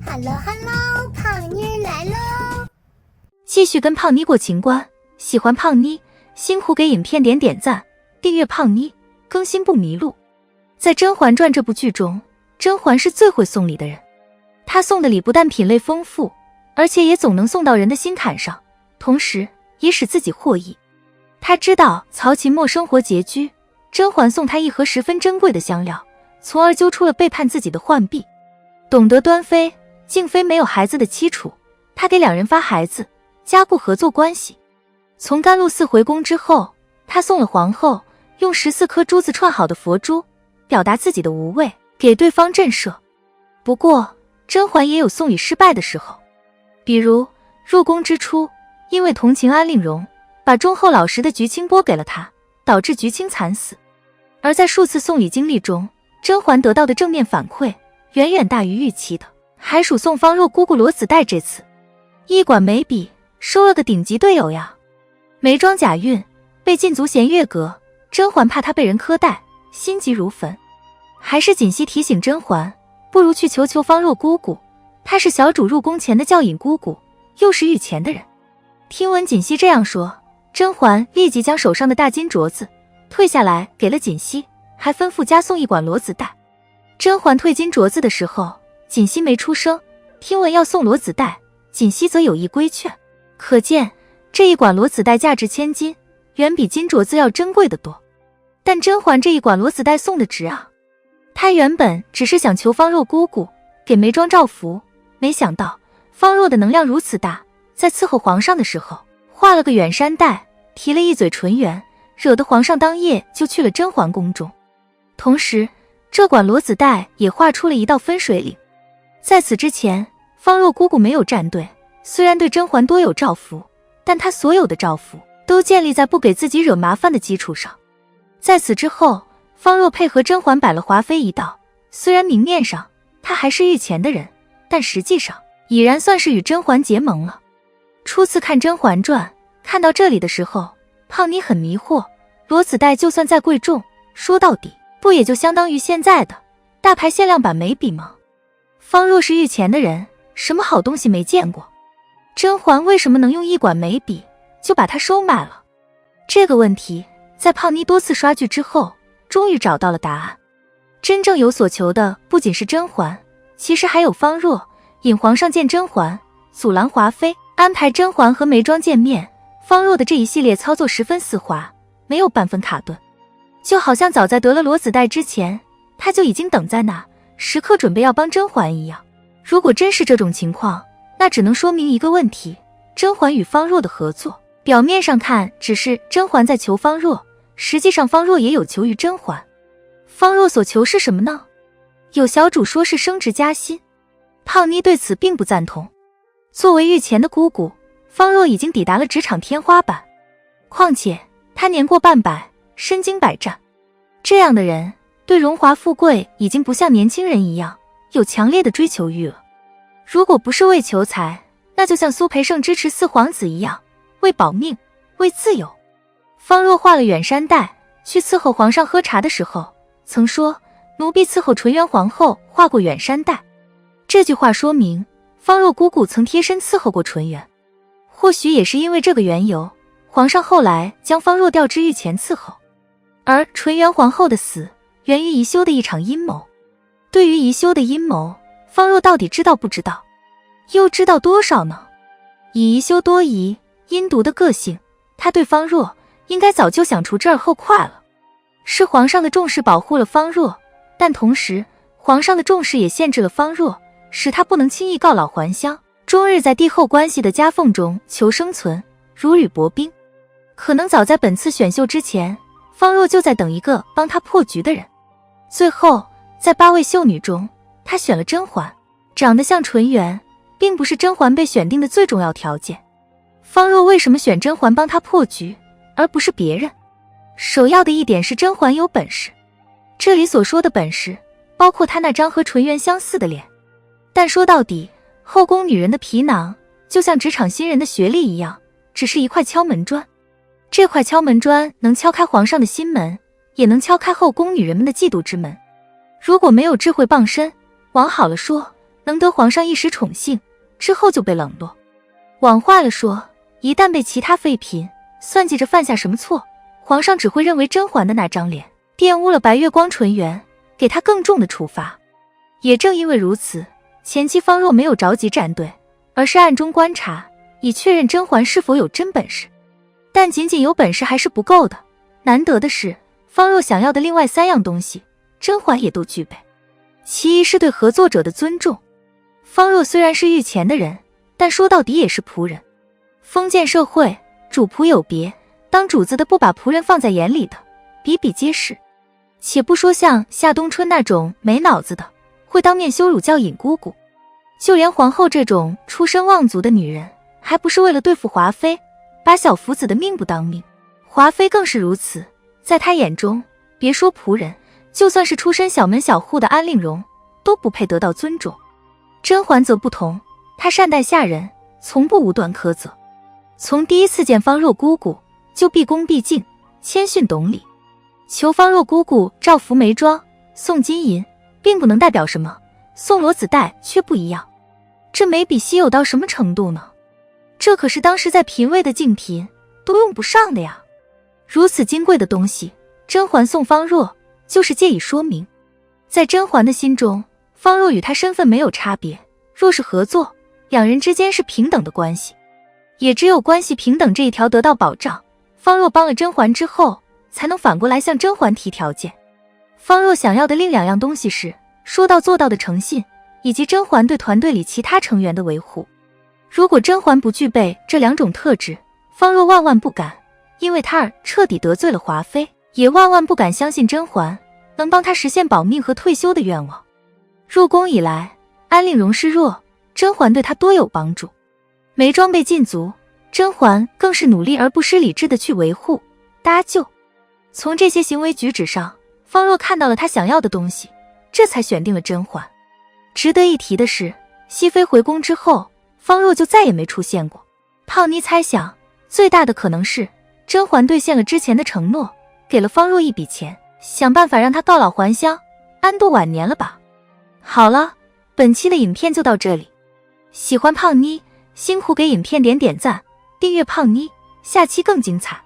Hello， 胖妮儿来喽！继续跟胖妮过情关，喜欢胖妮，辛苦给影片点赞，订阅胖妮，更新不迷路。在《甄嬛传》这部剧中，甄嬛是最会送礼的人，她送的礼不但品类丰富，而且也总能送到人的心坎上，同时也使自己获益。她知道曹琴墨生活拮据，甄嬛送她一盒十分珍贵的香料，从而揪出了背叛自己的浣碧。懂得端妃、静妃没有孩子的凄楚，她给两人发孩子，加固合作关系。从甘露寺回宫之后，她送了皇后用14颗珠子串好的佛珠，表达自己的无畏，给对方震慑。不过甄嬛也有送礼失败的时候，比如入宫之初，因为同情安陵容，把忠厚老实的菊清拨给了她，导致菊清惨死。而在数次送礼经历中，甄嬛得到的正面反馈远远大于预期的，还属送方若姑姑罗子带。这次一管眉笔收了个顶级队友呀。眉庄贾韵被禁足衔月阁，甄嬛怕她被人苛待，心急如焚。还是锦汐提醒甄嬛，不如去求方若姑姑，她是小主入宫前的教引姑姑，又是御前的人。听闻锦汐这样说，甄嬛立即将手上的大金镯子退下来给了锦汐，还吩咐加送一管罗子带。甄嬛退金镯子的时候，锦汐没出声，听闻要送罗子带，锦汐则有意规劝。可见这一管罗子带价值千金，远比金镯子要珍贵得多。但甄嬛这一管罗子带送的值啊！她原本只是想求方若姑姑给眉庄照福，没想到方若的能量如此大，在伺候皇上的时候画了个远山带，提了一嘴纯元，惹得皇上当夜就去了甄嬛宫中。同时这管罗子带也画出了一道分水岭。在此之前，方若姑姑没有站队，虽然对甄嬛多有照拂，但她所有的照拂都建立在不给自己惹麻烦的基础上。在此之后，方若配合甄嬛摆了华妃一道，虽然明面上她还是御前的人，但实际上已然算是与甄嬛结盟了。初次看《甄嬛传》，看到这里的时候，胖妮很迷惑，罗子带就算再贵重，说到底不也就相当于现在的大牌限量版眉笔吗？方若是御前的人，什么好东西没见过？甄嬛为什么能用一管眉笔就把它收买了？这个问题在胖妮多次刷剧之后，终于找到了答案。真正有所求的不仅是甄嬛，其实还有方若，引皇上见甄嬛，阻拦华妃，安排甄嬛和眉庄见面。方若的这一系列操作十分丝滑，没有半分卡顿，就好像早在得了罗子带之前，他就已经等在那，时刻准备要帮甄嬛一样。如果真是这种情况，那只能说明一个问题：甄嬛与方若的合作，表面上看只是甄嬛在求方若，实际上方若也有求于甄嬛。方若所求是什么呢？有小主说是升职加薪，胖妮对此并不赞同。作为御前的姑姑，方若已经抵达了职场天花板，况且她年过半百，身经百战，这样的人对荣华富贵已经不像年轻人一样有强烈的追求欲了。如果不是为求财，那就像苏培盛支持四皇子一样，为保命，为自由。方若画了远山带，去伺候皇上喝茶的时候曾说，奴婢伺候纯元皇后画过远山带。这句话说明方若姑姑曾贴身伺候过纯元。或许也是因为这个缘由，皇上后来将方若调至御前伺候。而纯元皇后的死源于宜修的一场阴谋。对于宜修的阴谋，方若到底知道不知道？又知道多少呢？以宜修多疑、阴毒的个性，他对方若应该早就想除之而后快了。是皇上的重视保护了方若，但同时皇上的重视也限制了方若，使他不能轻易告老还乡，终日在帝后关系的夹缝中求生存，如履薄冰。可能早在本次选秀之前，方若就在等一个帮他破局的人。最后在8位秀女中，他选了甄嬛。长得像纯元并不是甄嬛被选定的最重要条件。方若为什么选甄嬛帮他破局，而不是别人？首要的一点是甄嬛有本事。这里所说的本事，包括她那张和纯元相似的脸。但说到底，后宫女人的皮囊就像职场新人的学历一样，只是一块敲门砖。这块敲门砖能敲开皇上的心门，也能敲开后宫女人们的嫉妒之门。如果没有智慧傍身，往好了说，能得皇上一时宠幸，之后就被冷落。往坏了说，一旦被其他妃嫔算计着犯下什么错，皇上只会认为甄嬛的那张脸玷污了白月光纯元，给她更重的处罚。也正因为如此，前期方若没有着急站队，而是暗中观察，以确认甄嬛是否有真本事。但仅仅有本事还是不够的，难得的是，方若想要的另外3样东西，甄嬛也都具备。其一是对合作者的尊重。方若虽然是御前的人，但说到底也是仆人。封建社会，主仆有别，当主子的不把仆人放在眼里的，比比皆是。且不说像夏冬春那种没脑子的，会当面羞辱叫尹姑姑，就连皇后这种出身望族的女人，还不是为了对付华妃，把小福子的命不当命。华妃更是如此，在她眼中，别说仆人，就算是出身小门小户的安令荣，都不配得到尊重。甄嬛则不同，她善待下人，从不无端苛责。从第一次见方若姑姑，就毕恭毕敬，谦逊懂礼。求方若姑姑照拂眉妆，送金银，并不能代表什么，送骡子带却不一样。这眉笔稀有到什么程度呢？这可是当时在嫔位的静嫔都用不上的呀。如此金贵的东西，甄嬛送方若，就是借以说明，在甄嬛的心中，方若与她身份没有差别，若是合作，两人之间是平等的关系。也只有关系平等这一条得到保障，方若帮了甄嬛之后，才能反过来向甄嬛提条件。方若想要的另2样东西是说到做到的诚信，以及甄嬛对团队里其他成员的维护。如果甄嬛不具备这2种特质，方若万万不敢因为她而彻底得罪了华妃，也万万不敢相信甄嬛能帮她实现保命和退休的愿望。入宫以来，安令荣示弱，甄嬛对她多有帮助。眉庄被禁足，甄嬛更是努力而不失理智的去维护搭救。从这些行为举止上，方若看到了她想要的东西，这才选定了甄嬛。值得一提的是，熹妃回宫之后，方若就再也没出现过。胖妮猜想，最大的可能是甄嬛兑现了之前的承诺，给了方若一笔钱，想办法让她告老还乡，安度晚年了吧。好了，本期的影片就到这里。喜欢胖妮，辛苦给影片点赞，订阅胖妮，下期更精彩。